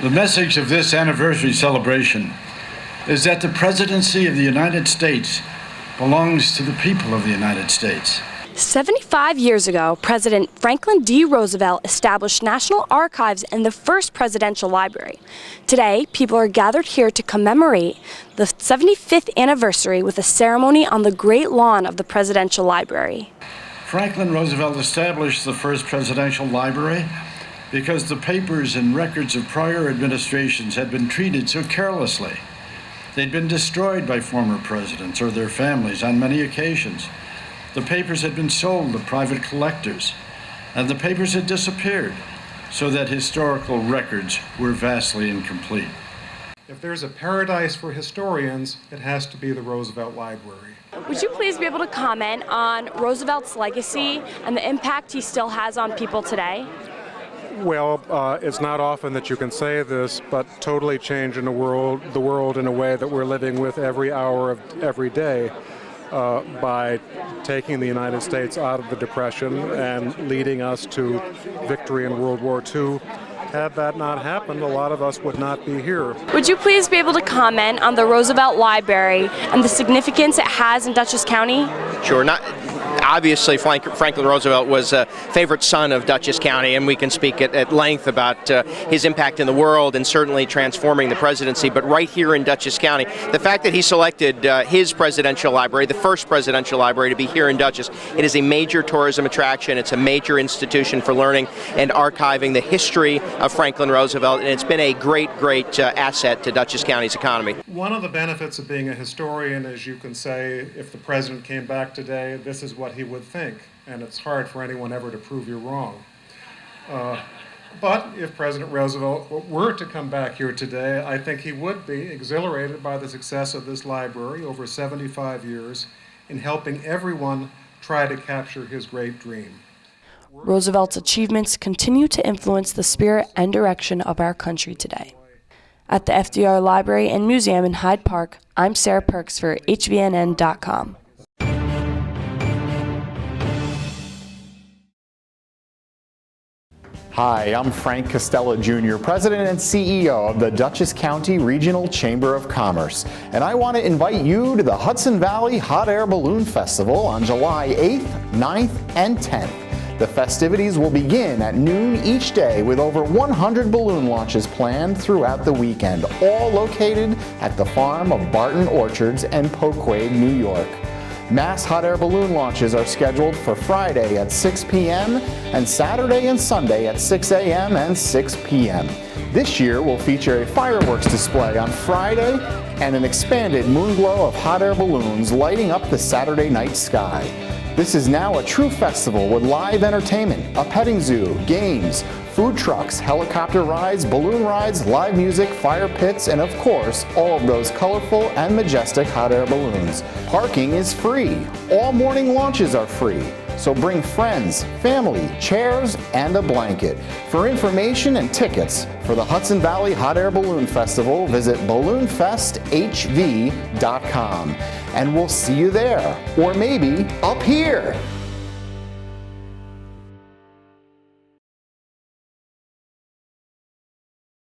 The message of this anniversary celebration is that the presidency of the United States belongs to the people of the United States. 75 years ago, President Franklin D. Roosevelt established national archives and the first presidential library. Today, people are gathered here to commemorate the 75th anniversary with a ceremony on the great lawn of the presidential library. Franklin Roosevelt established the first presidential library because the papers and records of prior administrations had been treated so carelessly. They'd been destroyed by former presidents or their families on many occasions. The papers had been sold to private collectors, and the papers had disappeared, so that historical records were vastly incomplete. If there's a paradise for historians, it has to be the Roosevelt Library. Would you please be able to comment on Roosevelt's legacy and the impact he still has on people today? Well, it's not often that you can say this, but totally changing the world in a way that we're living with every hour of every day by taking the United States out of the Depression and leading us to victory in World War II. Had that not happened, a lot of us would not be here. Would you please be able to comment on the Roosevelt Library and the significance it has in Dutchess County? Sure. Obviously, Franklin Roosevelt was a favorite son of Dutchess County, and we can speak at length about his impact in the world and certainly transforming the presidency. But right here in Dutchess County, the fact that he selected his presidential library, the first presidential library, to be here in Dutchess, it is a major tourism attraction. It's a major institution for learning and archiving the history of Franklin Roosevelt, and it's been a great asset to Dutchess County's economy. One of the benefits of being a historian is you can say, if the president came back today, this is what he would think, and it's hard for anyone ever to prove you wrong. But if President Roosevelt were to come back here today, I think he would be exhilarated by the success of this library over 75 years in helping everyone try to capture his great dream. Roosevelt's achievements continue to influence the spirit and direction of our country today. At the FDR Library and Museum in Hyde Park, I'm Sarah Perks for HVNN.com. Hi, I'm Frank Costello Jr., President and CEO of the Dutchess County Regional Chamber of Commerce, and I want to invite you to the Hudson Valley Hot Air Balloon Festival on July 8th, 9th, and 10th. The festivities will begin at noon each day with over 100 balloon launches planned throughout the weekend, all located at the farm of Barton Orchards in Poquay, New York. Mass hot air balloon launches are scheduled for Friday at 6 p.m. and Saturday and Sunday at 6 a.m. and 6 p.m. This year will feature a fireworks display on Friday and an expanded moonglow of hot air balloons lighting up the Saturday night sky. This is now a true festival with live entertainment, a petting zoo, games, food trucks, helicopter rides, balloon rides, live music, fire pits, and of course, all of those colorful and majestic hot air balloons. Parking is free. All morning launches are free. So bring friends, family, chairs, and a blanket. For information and tickets for the Hudson Valley Hot Air Balloon Festival, visit balloonfesthv.com. And we'll see you there, or maybe up here.